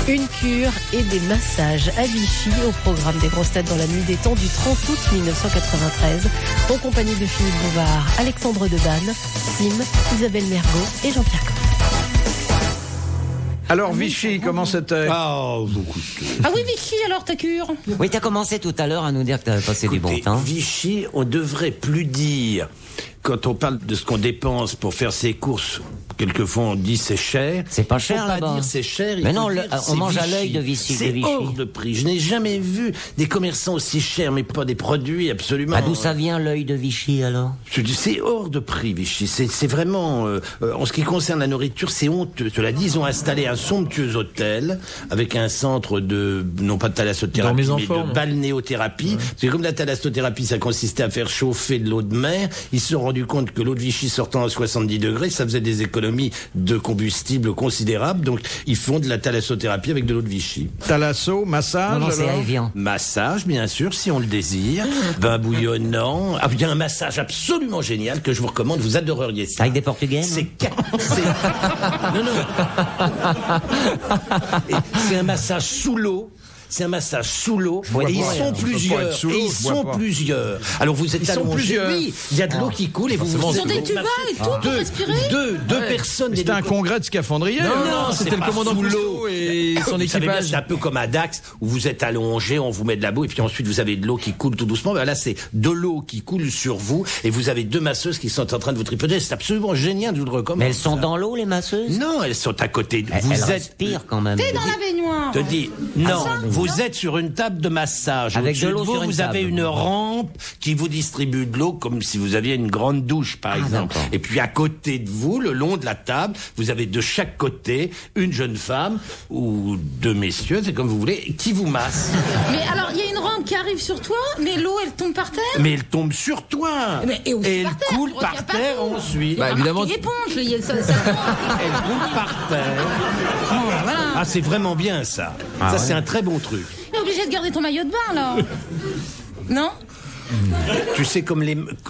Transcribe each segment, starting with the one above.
Une cure et des massages à Vichy au programme des grosses têtes dans la nuit des temps du 30 août 1993 en compagnie de Philippe Bouvard, Alexandre Debanne, Sim, Isabelle Mergo et Jean-Pierre Coff. Alors Vichy, comment c'était? Ah oui, Vichy, alors ta cure? Oui, t'as commencé tout à l'heure à nous dire que t'avais passé du bon temps. Vichy, on devrait plus dire, quand on parle de ce qu'on dépense pour faire ses courses, quelquefois on dit c'est cher. C'est pas cher là-bas. Il faut pas dire c'est cher. Mais non, on mange à l'œil de Vichy. C'est hors de prix. Je n'ai jamais vu des commerçants aussi chers, mais pas des produits absolument. Ah, d'où ça vient l'œil de Vichy alors? Je dis c'est hors de prix, Vichy. C'est vraiment, en ce qui concerne la nourriture, c'est honteux. Cela dit, ils ont installé un somptueux hôtel avec un centre de, non pas de thalassothérapie, mais de balnéothérapie. Ouais. Parce que comme la thalassothérapie, ça consistait à faire chauffer de l'eau de mer, ils se sont rendus compte que l'eau de Vichy sortant à 70 degrés, ça faisait des économies de combustible considérables. Donc, ils font de la thalassothérapie avec de l'eau de Vichy. Thalasso, massage? Non, c'est Evian. Massage, bien sûr, si on le désire. Bain bouillonnant. Ah, il y a un massage absolument génial que je vous recommande. Vous adoreriez ça. Avec des Portugais? Non. C'est un massage sous l'eau. C'est un massage sous l'eau. Et ils sont plusieurs. Alors vous êtes allongés. Oui, il y a de l'eau qui coule et vous sur des tubas et tout pour respirer. Deux personnes. C'était un congrès de scaphandriers. Non, c'était le commandant Cousteau et son équipage. C'est un peu comme à Dax où vous êtes allongé, on vous met de la boue et puis ensuite vous avez de l'eau qui coule tout doucement. Ben là, c'est de l'eau qui coule sur vous et vous avez deux masseuses qui sont en train de vous tripoter. C'est absolument génial, je vous le recommande. Mais elles sont dans l'eau, les masseuses? Non, elles sont à côté. Elles respirent quand même. T'es dans la baignoire. Te dis, non. Vous êtes sur une table de massage. Avec de l'eau sur vous avez une rampe qui vous distribue de l'eau comme si vous aviez une grande douche, par exemple. D'accord. Et puis à côté de vous, le long de la table, vous avez de chaque côté une jeune femme ou deux messieurs, c'est comme vous voulez, qui vous massent. Mais alors, il y a une rampe qui arrive sur toi, mais l'eau, elle tombe par terre? Mais elle tombe sur toi. Et elle coule par terre ensuite. Bah, évidemment. Éponge, Elle coule par terre. Voilà. Ah, c'est vraiment bien ça. C'est un très bon truc. T'es obligé de garder ton maillot de bain, là. Non? Tu sais,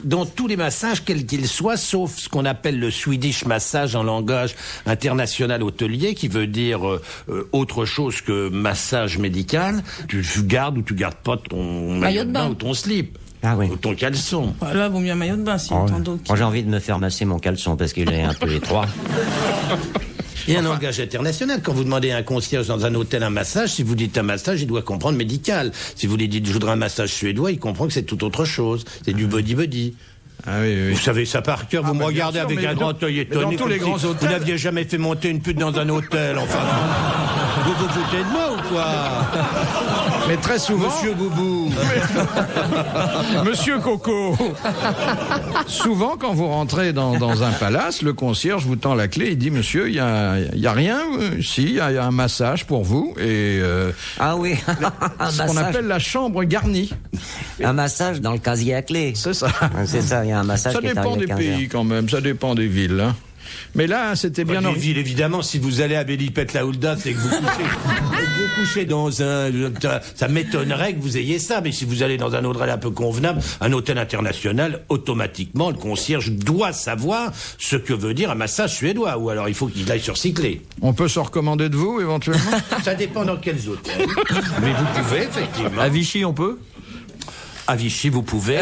dans tous les massages, quels qu'ils soient, sauf ce qu'on appelle le Swedish massage en langage international hôtelier, qui veut dire autre chose que massage médical, tu gardes ou tu gardes pas ton maillot de bain ou ton slip. Ah oui. Ou ton caleçon. Là, vaut mieux un maillot de bain, si tant d'eau. Moi, j'ai envie de me faire masser mon caleçon parce qu'il est un peu étroit. Il y a un langage international. Quand vous demandez à un concierge dans un hôtel un massage, si vous dites un massage, il doit comprendre médical. Si vous lui dites je voudrais un massage suédois, il comprend que c'est tout autre chose. C'est du body-body. Ah oui. Vous savez ça par cœur, vous me regardez avec un grand œil étonné. Dans tous les grands hôtels. Vous n'aviez jamais fait monter une pute dans un hôtel, enfin. Vous vous foutez de moi ou quoi? Mais très souvent... Monsieur Boubou. Monsieur Coco. Souvent, quand vous rentrez dans un palace, le concierge vous tend la clé, il dit, monsieur, il y a rien, si, il y a un massage pour vous, et... Ah oui, ce qu'on appelle la chambre garnie. Un massage dans le casier à clé. C'est ça. C'est ça, il y a un massage Ça qui est dépend arrivé des à 15 pays quand même, ça dépend des villes. Hein. Mais là, c'était bien... Des villes, évidemment, si vous allez à Bélipet-la-Houlda, c'est que vous couchez dans un... Ça m'étonnerait que vous ayez ça, mais si vous allez dans un hôtel un peu convenable, un hôtel international, automatiquement, le concierge doit savoir ce que veut dire un massage suédois, ou alors il faut qu'il aille surcycler. On peut se recommander de vous, éventuellement? Ça dépend dans quels hôtels. Mais vous pouvez, effectivement. À Vichy, on peut? À Vichy, vous pouvez.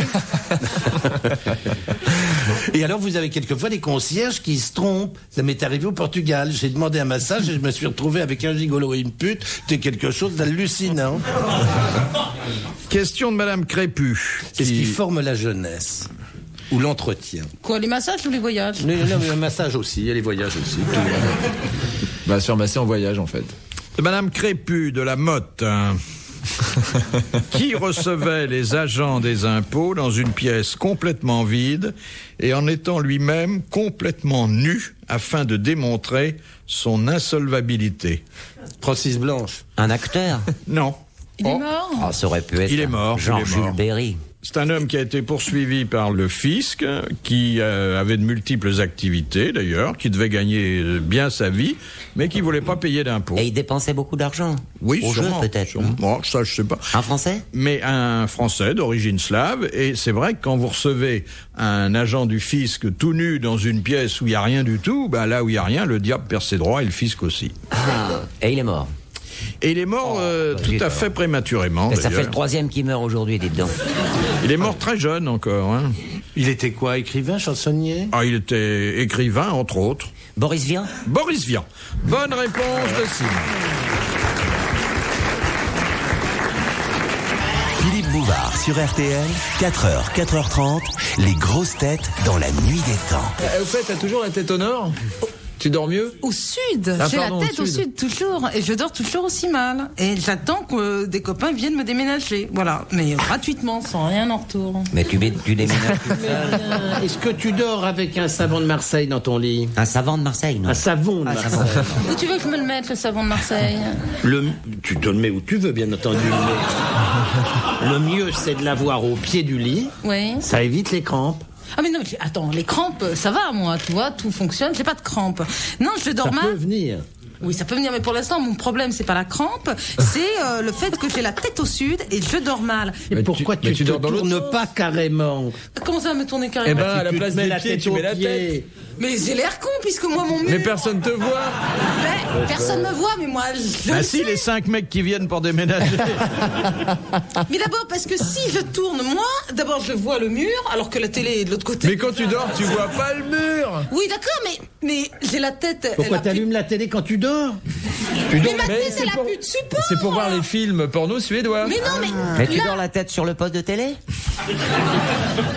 Et alors, vous avez quelquefois des concierges qui se trompent. Ça m'est arrivé au Portugal. J'ai demandé un massage et je me suis retrouvé avec un gigolo et une pute. C'était quelque chose d'hallucinant. Question de Madame Crépu. C'est ce qui forme la jeunesse. Ou l'entretien. Quoi, les massages ou les voyages? Non, mais un massage aussi. Il y a les voyages aussi. Bah, se faire masser en voyage, en fait. Madame Crépu de la Motte. Qui recevait les agents des impôts dans une pièce complètement vide et en étant lui-même complètement nu afin de démontrer son insolvabilité? Francis Blanche. Un acteur? Non. Il est mort? Ah, ça aurait pu être Il est mort. Jean-Jules Berry. C'est un homme qui a été poursuivi par le fisc, qui avait de multiples activités d'ailleurs, qui devait gagner bien sa vie, mais qui voulait pas payer d'impôts. Et il dépensait beaucoup d'argent. Oui, au sûrement, jeu peut-être. sûrement. Bon, ça, je sais pas. Un Français? Mais un Français d'origine slave, et c'est vrai que quand vous recevez un agent du fisc tout nu dans une pièce où il y a rien du tout, ben là où il y a rien, le diable perd ses droits et le fisc aussi. Ah, et il est mort. Et il est mort tout à fait prématurément. Et ça fait d'ailleurs. le 3e qui meurt aujourd'hui, dites donc. Il est mort très jeune encore. Hein. Il était quoi, écrivain, chansonnier? Ah, il était écrivain, entre autres. Boris Vian? Boris Vian. Bonne réponse de Simon. Philippe Bouvard sur RTL, 4h, 4h30, les grosses têtes dans la nuit des temps. Au fait, t'as toujours la tête au nord? Tu dors mieux? Au sud, Ah, j'ai la pardon, tête au au sud. sud toujours, et je dors toujours aussi mal. Et j'attends que des copains viennent me déménager, voilà, mais gratuitement, sans rien en retour. Mais tu déménages tout seul. Est-ce que tu dors avec un savon de Marseille dans ton lit? Un savant de Marseille, non? Un savon de Marseille. Où tu veux que je me le mette, le savon de Marseille? Tu te le mets où tu veux, bien entendu. Mais le mieux, c'est de l'avoir au pied du lit. Oui. Ça évite les crampes. Ah mais non, mais attends, les crampes, ça va, moi, tu vois, tout fonctionne, j'ai pas de crampes. Non, je dors Ça mal. peut venir. Oui, ça peut venir, mais pour l'instant, mon problème, c'est pas la crampe, c'est le fait que j'ai la tête au sud et je dors mal. Et Mais pourquoi tu tu te dors dans l'autre tournes pas carrément? Comment ça va me tourner Eh carrément? ben, à la Tu place te mets des la pieds, tête tu aux mets la pieds. tête. Mais j'ai l'air con, puisque moi, mon mur... Mais personne te voit. Mais personne me voit, mais moi, je Ah le si, sais. les 5 mecs qui viennent pour déménager. Mais d'abord, parce que si je tourne, moi, d'abord, je vois le mur, alors que la télé est de l'autre côté. Mais quand tu dors, tu vois pas le mur. Oui, d'accord, mais j'ai la tête... Pourquoi elle a t'allumes la télé quand tu dors? Tu Mais dors, ma tête, c'est elle a pour- plus de support. C'est pour voir les films porno suédois. Mais non, mais... Mais tu là, dors la tête sur le poste de télé?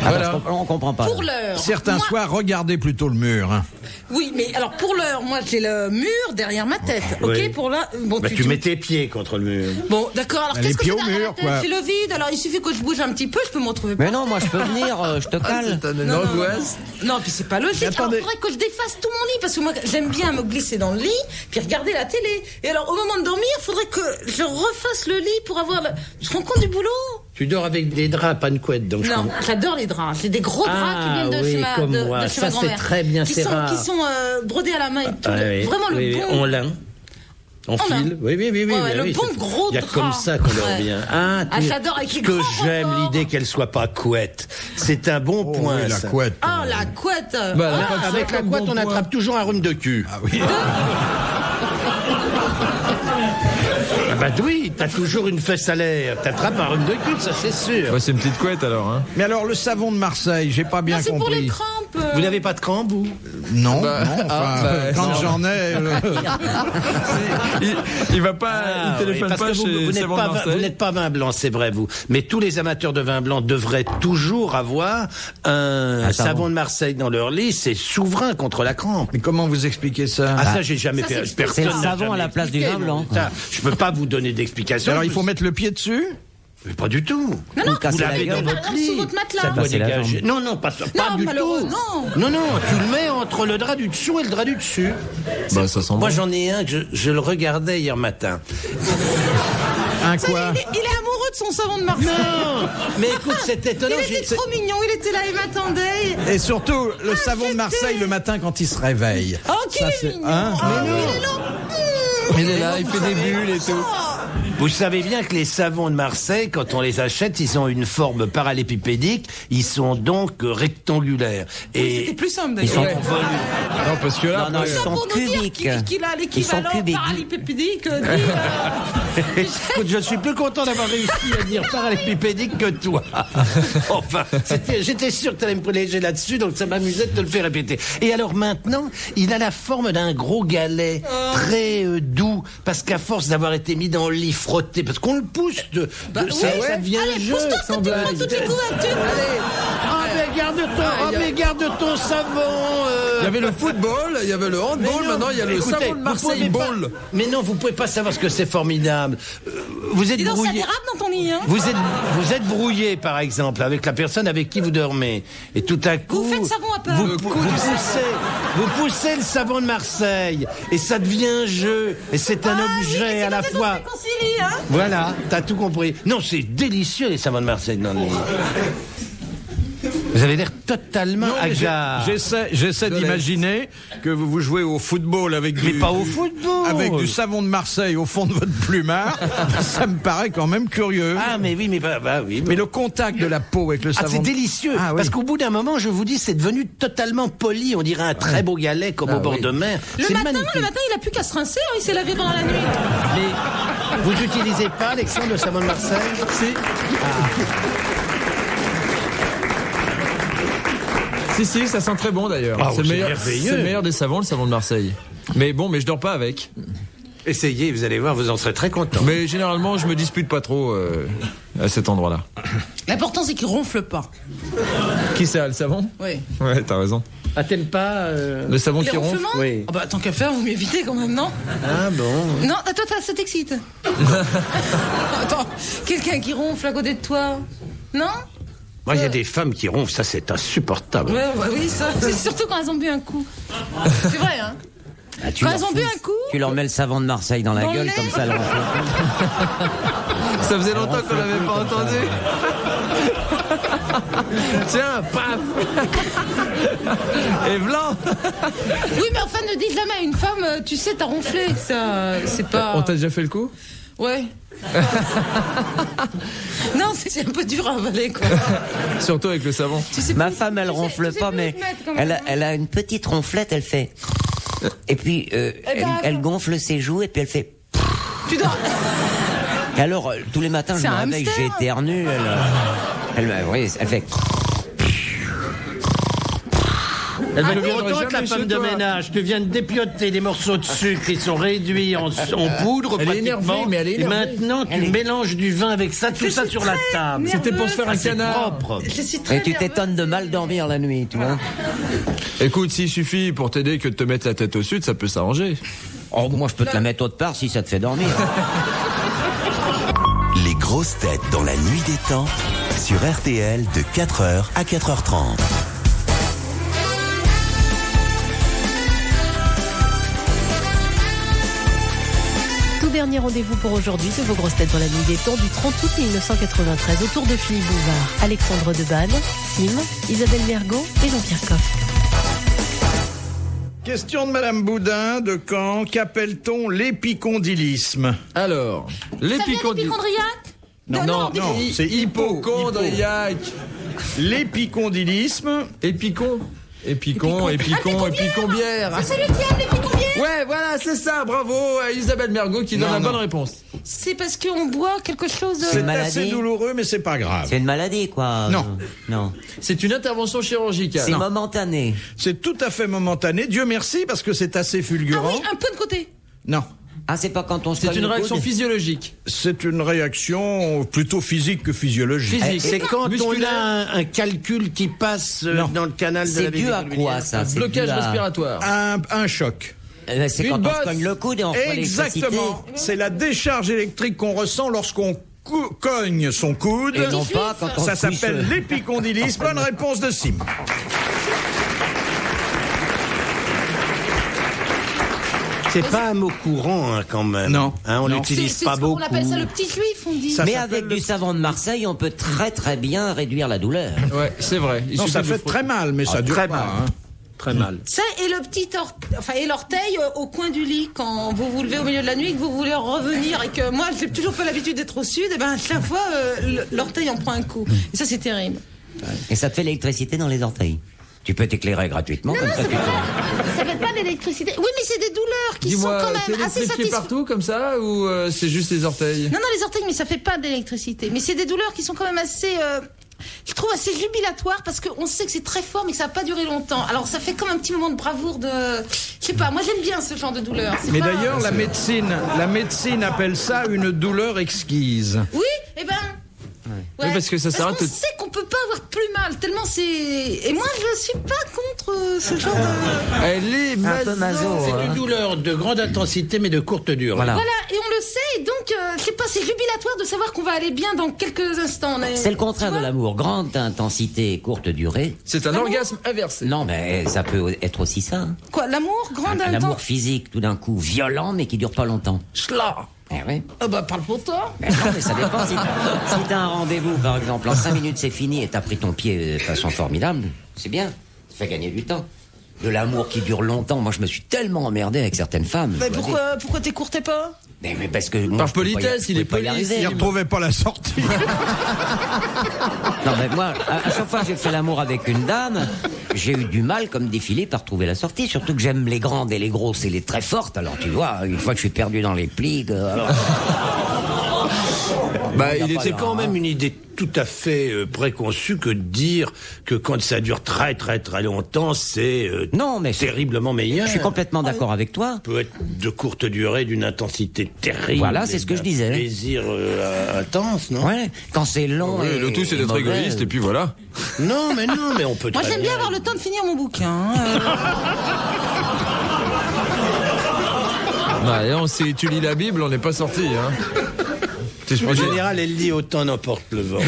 Voilà. On comprend pas. pour l'heure... Certains moi- soirs, regardez plutôt le mur. Hein. Oui, mais alors, pour l'heure, moi, j'ai le mur derrière ma tête. Ok, Oui. pour là... Bon, Bah, tu mets tes pieds contre le mur. Bon, d'accord, alors Les qu'est-ce que pieds j'ai au derrière mur, la tête? quoi. J'ai le vide, alors il suffit que je bouge un petit peu, je peux me retrouver Mais par non, terre. moi je peux venir, je te cale. T'as une Non, non, angoisse. Non, puis c'est pas logique. Alors, attendez. il faudrait que je défasse tout mon lit, parce que moi, j'aime bien me glisser dans le lit, puis regarder la télé. Et alors, au moment de dormir, il faudrait que je refasse le lit pour avoir... Je te rends compte du boulot? Tu dors avec des draps, pas une couette, donc je Non, comprends. j'adore les draps. J'ai des gros draps Ah, qui viennent de oui, chez ma, comme de, moi. de chez Ça, ma c'est grand-mère. très bien, qui c'est sont, rare. qui sont brodés à la main et tout. Ah, oui, Vraiment oui, le oui, bon... en lin. En En fil. lin. Oui, oui, oui, oui. Ouais, oui, le oui, bon c'est- gros Il y a drap. comme ça qu'on dort Ouais. bien. Ah, j'adore avec les que grands j'aime renforts. l'idée qu'elle soit pas couette. C'est un bon Oh, point. oui, la ça. couette. Ah, la couette. Bah, Là, pas de ça avec la comme couette, bon on point. attrape toujours un rhume de cul. Ah oui. Ah bah oui, t'as toujours une fesse à l'air. T'attrapes un rhume de cul, ça c'est sûr. Ouais, c'est une petite couette alors. Hein. Mais alors, le savon de Marseille, j'ai pas bien Ah, c'est pour les compris. crampes. Vous n'avez pas de crampe, vous? Non, Bah, non, enfin, quand non. j'en ai... Il va pas, Ah, il téléphone oui, parce pas que chez vous n'êtes Savon de pas, Marseille. vous n'êtes pas vin blanc, c'est vrai, vous. Mais tous les amateurs de vin blanc devraient toujours avoir un savon de Marseille dans leur lit. C'est souverain contre la crampe. Mais comment vous expliquez ça? Ah, ça, j'ai jamais Ça, fait. c'est- Personne c'est le n'a savon jamais à la place du expliqué, vin blanc. ça. Je peux pas vous donner d'explication. Alors, il faut mettre le pied dessus? Mais pas du tout. Non, non, Vous cassez vous la l'avez gueule. dans votre sous lit. votre matelas. Ça doit Casser la dégager. jambe. Non, non, pas du malheureux, tout. non. Non, tu le mets entre le drap du dessous et le drap du dessus. Bah, ça sent Moi, bon. j'en ai un que je le regardais hier matin. Un Ça y est, quoi? il est amoureux de son savon de Marseille. Non, mais écoute, c'est étonnant. Il était trop mignon, il était là, il m'attendait. Et surtout, le savon de Marseille le matin quand il se réveille. Oh, qu'il Ça, est c'est- mignon. hein? Oh, il est là. Il est là, il fait des bulles et tout. Vous savez bien que les savons de Marseille, quand on les achète, ils ont une forme parallépipédique. Ils sont donc rectangulaires. C'était plus simple Ils sont d'ailleurs. Non, parce que là, Non, non, après, ils Ça sont pour nous dire cubiques. qu'il a Ils sont l'équivalent cubiques. parallépipédique. Écoute, je suis plus content d'avoir réussi à dire parallépipédique que toi. Enfin, j'étais sûr que tu allais me privilégier là-dessus, donc ça m'amusait de te le faire répéter. Et alors maintenant, il a la forme d'un gros galet, très doux, parce qu'à force d'avoir été mis dans le lit frotté, parce qu'on le pousse, ça devient un jeu. Pousse-toi, sans ça te blague. prend toutes les couvertures. Ah, mais garde ton savon. il y avait le football, il y avait le handball, Mais non, maintenant il y a le écoutez, savon de vous Marseille pouvez pas- ball. Mais non, vous pouvez pas savoir ce que c'est formidable. Vous êtes Dis donc, ça brouillé. dérape dans ton lit, hein. Vous êtes brouillé, par exemple, avec la personne avec qui vous dormez. Et tout à coup. Vous faites savon à peur. Vous poussez le savon de Marseille. Et ça devient un jeu. Et c'est un objet à la fois. Réconcilie, hein. Voilà, t'as tout compris. Non, c'est délicieux, les savons de Marseille dans le lit. Vous avez l'air totalement Non, mais hagard. J'essaie d'imaginer que vous jouez au football avec Mais pas au football. avec du savon de Marseille au fond de votre plumard. Ça me paraît quand même curieux. Ah, mais oui, mais oui. Mais le contact de la peau avec le Ah, savon. c'est délicieux. Ah, oui. Parce qu'au bout d'un moment, je vous dis, c'est devenu totalement poli. On dirait un très beau galet comme au bord oui. de mer. Le C'est matin, magnifique. il a plus qu'à se rincer, hein, il s'est lavé pendant la nuit. Vous n'utilisez pas, Alexandre, le savon de Marseille? Si, ça sent très bon d'ailleurs. Ah, c'est c'est le merveilleux. meilleur des savons, le savon de Marseille. Mais bon, je dors pas avec. Essayez, vous allez voir, vous en serez très content. Mais généralement, je me dispute pas trop à cet endroit-là. L'important, c'est qu'il ronfle pas. Qui ça, le savon? Oui. Ouais, t'as raison. Ah, t'aimes pas Le savon Les qui ronfle? ronflements? Oui. Ah bah, tant qu'à faire, vous m'évitez quand même, non? Ah bon? Non, toi, ça t'excite. Attends, quelqu'un qui ronfle à côté de toi? Non? Moi, il y a des femmes qui ronflent, ça c'est insupportable. Ouais, oui, ça. C'est surtout quand elles ont bu un coup. C'est vrai, hein? Ah, tu Quand leur elles ont bu fous- un coup. Tu leur mets le savon de Marseille dans la Dans le gueule, lait. comme ça, elles ronflent. Ça faisait longtemps qu'on l'avait pas entendu. Tiens, paf. Et blanc. Oui, mais enfin, ne dis jamais à une femme, tu sais, t'as ronflé. Ça, c'est pas. On t'a déjà fait le coup? Ouais. Non, c'est un peu dur à avaler, quoi. Surtout avec le savon. Tu sais Ma plus- femme, elle tu sais- ronfle tu sais pas, plus mais te mettre, quand même, hein. elle a une petite ronflette, elle fait. Et puis, elle gonfle ses joues et puis elle fait. Tu dois. Et alors, tous les matins, je C'est me un réveille, hamster. j'éternue. Elle fait. Elle va Je le suis contente, la femme de ménage. Tu viens de dépioter des morceaux de sucre qui sont réduits en poudre. Elle est pratiquement. énervée, mais elle est Et énervée. maintenant, tu mélanges du vin avec ça, tout ça sur la table. C'était pour se faire un C'est canard. propre. Je suis très Et tu nerveuse. t'étonnes de mal dormir la nuit, tu vois. Écoute, s'il suffit pour t'aider que de te mettre la tête au sud, ça peut s'arranger. Oh, moi, je peux te la mettre autre part si ça te fait dormir. Les grosses têtes dans la nuit des temps sur RTL de 4h à 4h30. Tout dernier rendez-vous pour aujourd'hui de vos grosses têtes dans la nuit des temps du 30 août 1993 autour de Philippe Bouvard, Alexandre Debanne, Sim, Isabelle Mergo et Jean-Pierre Coff. Question de Madame Boudin de Caen. Qu'appelle-t-on l'épicondylisme? Alors, Ça vient d'hypochondriaque? Non, c'est hypochondriaque. L'épicondylisme. Épicon, bière. C'est celui qui aime les picombières. Ouais, voilà, c'est ça. Bravo à Isabelle Mergo qui donne Non, la non. bonne réponse. C'est parce qu'on boit quelque chose de. C'est maladie. assez douloureux, mais c'est pas grave. C'est une maladie, quoi. Non. Non. C'est une intervention chirurgicale. C'est momentané. C'est tout à fait momentané. Dieu merci, parce que c'est assez Ah fulgurant. oui, un peu de côté. Non. Ah, c'est pas quand on se C'est cogne une le réaction coude. physiologique. C'est une réaction plutôt physique que physiologique. Physique. C'est quand Musculaire. on a un calcul qui passe dans le canal de la C'est dû vésicule à quoi, biliaire. ça? C'est Blocage dû à- respiratoire. Un choc. C'est Une quand on bosse. se cogne le coude et on reçoit l'électricité. Exactement. C'est la décharge électrique qu'on ressent lorsqu'on cogne son coude. Et non pas quand on Ça se couche. s'appelle l'épicondylisme. Bonne réponse de Sim. C'est pas un mot courant, hein, quand même. Non. Hein, on Non. l'utilise C'est pas ce qu'on beaucoup. appelle ça le petit juif, on dit. Ça Mais s'appelle avec du savon de Marseille, on peut très très bien réduire la douleur. Ouais, c'est vrai. Il Non, suffit ça de fait le frotter. très mal, mais ça dure très pas. mal. hein. Très mal. Ça et le petit et l'orteil au coin du lit quand vous vous levez au milieu de la nuit et que vous voulez revenir et que moi j'ai toujours pas l'habitude d'être au sud et ben à chaque fois l'orteil en prend un coup et ça c'est terrible. Et ça te fait l'électricité dans les orteils. Tu peux t'éclérer gratuitement, comme ça tu peux... Ça fait pas d'électricité. Oui mais c'est des douleurs qui sont Dis-moi, quand t'es même assez électrifié satisfaisantes. partout comme ça ou c'est juste les orteils? Non les orteils mais ça fait pas d'électricité mais c'est des douleurs qui sont quand même assez je trouve assez jubilatoires parce qu'on sait que c'est très fort mais que ça va pas durer longtemps. Alors ça fait comme un petit moment de bravoure de je sais pas, moi j'aime bien ce genre de douleur. C'est Mais pas- d'ailleurs, la médecine appelle ça une douleur exquise. Oui, eh ben. Oui, parce que ça s'arrête qu'on tout- sait qu'on peut pas avoir plus mal, tellement c'est. Et moi, je suis pas contre ce genre de. Elle est Un peu maso. C'est hein. une douleur de grande intensité, mais de courte durée. Voilà. Voilà, et on le sait, et donc, je sais pas, c'est jubilatoire de savoir qu'on va aller bien dans quelques instants. C'est le contraire de l'amour. Grande intensité, courte durée. C'est un orgasme inversé. Non, mais ça peut être aussi ça. hein. Quoi, l'amour, grande L'amour intensité. physique, tout d'un coup, violent, mais qui dure pas longtemps. Cela. Eh oui. Ah bah, parle pour toi. Mais non, mais ça dépend. Si t'as un rendez-vous, par exemple, en 5 minutes c'est fini et t'as pris ton pied de façon formidable, c'est bien. Ça fait gagner du temps. De l'amour qui dure longtemps. Moi, je me suis tellement emmerdé avec certaines femmes. Mais je dois pourquoi t'écourtais pas? dire. Mais parce que moi, Par je peux pas y- politesse, je il est peux pas y poli, arriver. Il retrouvait pas la sortie. Non, mais moi, à chaque fois que j'ai fait l'amour avec une dame, j'ai eu du mal, comme des Philippe, à retrouver la sortie. Surtout que j'aime les grandes et les grosses et les très fortes. Alors, tu vois, une fois que je suis perdu dans les plis, alors... C'est quand même une idée tout à fait préconçue que de dire que quand ça dure très très très longtemps, c'est terriblement meilleur. Je suis complètement d'accord avec toi. Peut être de courte durée, d'une intensité terrible. Voilà, c'est ce que je disais. Plaisir intense, non? Ouais. Quand c'est long. Le tout, c'est d'être égoïste, et puis voilà. Non, mais on peut. Moi, j'aime bien avoir le temps de finir mon bouquin. Si tu lis la Bible, on n'est pas sorti. En général, elle lit autant n'emporte le vent.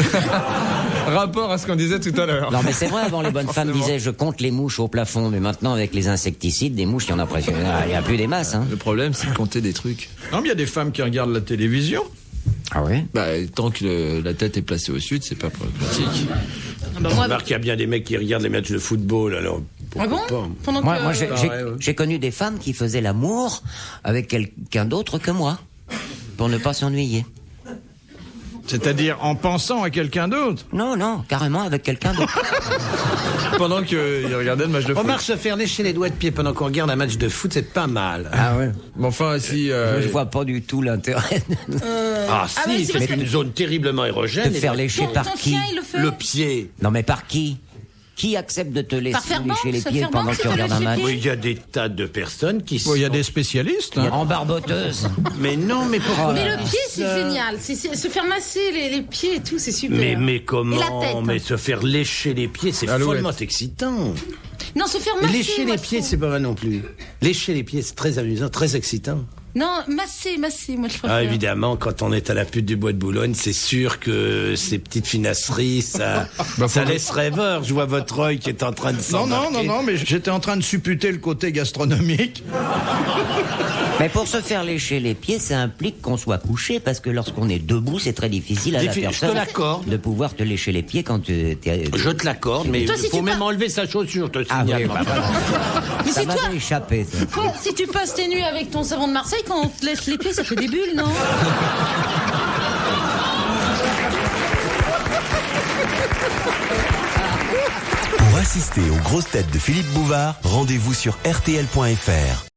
Rapport à ce qu'on disait tout à l'heure. Non, mais c'est vrai, avant les bonnes femmes disaient je compte les mouches au plafond, mais maintenant avec les insecticides, des mouches, il y en a presque. Il n'y a plus des masses. Le problème, c'est de compter des trucs. Non, mais il y a des femmes qui regardent la télévision. Ah oui? Tant que la tête est placée au sud, c'est pas pratique. On remarque qu'il y a bien des mecs qui regardent les matchs de football, alors. Ah bon? Moi, j'ai connu des femmes qui faisaient l'amour avec quelqu'un d'autre que moi, pour ne pas s'ennuyer. C'est-à-dire en pensant à quelqu'un d'autre? Non, carrément avec quelqu'un d'autre. Pendant qu'il regardait le match de foot. Remarque, se faire lécher les doigts de pied pendant qu'on regarde un match de foot, c'est pas mal. Ah ouais. Mais enfin, si... Je vois pas du tout l'intérêt. Si, c'est une zone terriblement érogène. De faire lécher par qui? Le pied. Non, mais par qui? Qui accepte de te laisser lécher les pieds pendant que tu regardes un match? Oui, il y a des tas de personnes qui sont... Il y a des spécialistes. En barboteuse. Mais non, mais pourquoi? Mais le pied, c'est génial. Se faire masser les pieds et tout, c'est super. Mais comment? Et la tête. Mais se faire lécher les pieds, c'est follement excitant. Non, se faire masser. Lécher les pieds, c'est pas mal non plus. Lécher les pieds, c'est très amusant, très excitant. Non, masser, moi je préfère. Évidemment, quand on est à la pute du bois de Boulogne, c'est sûr que ces petites finasseries, ça laisse rêveur. Je vois votre œil qui est en train de s'embarquer. Non, mais j'étais en train de supputer le côté gastronomique. Mais pour se faire lécher les pieds, ça implique qu'on soit couché, parce que lorsqu'on est debout, c'est très difficile à la personne de pouvoir te lécher les pieds quand tu es... Je te l'accorde, mais il faut même enlever sa chaussure, te signale. Mais ça c'est toi. m'a échappé. Toi, si tu passes tes nuits avec ton savon de Marseille, quand on te lèche les pieds, ça fait des bulles, non? Pour assister aux grosses têtes de Philippe Bouvard, rendez-vous sur rtl.fr.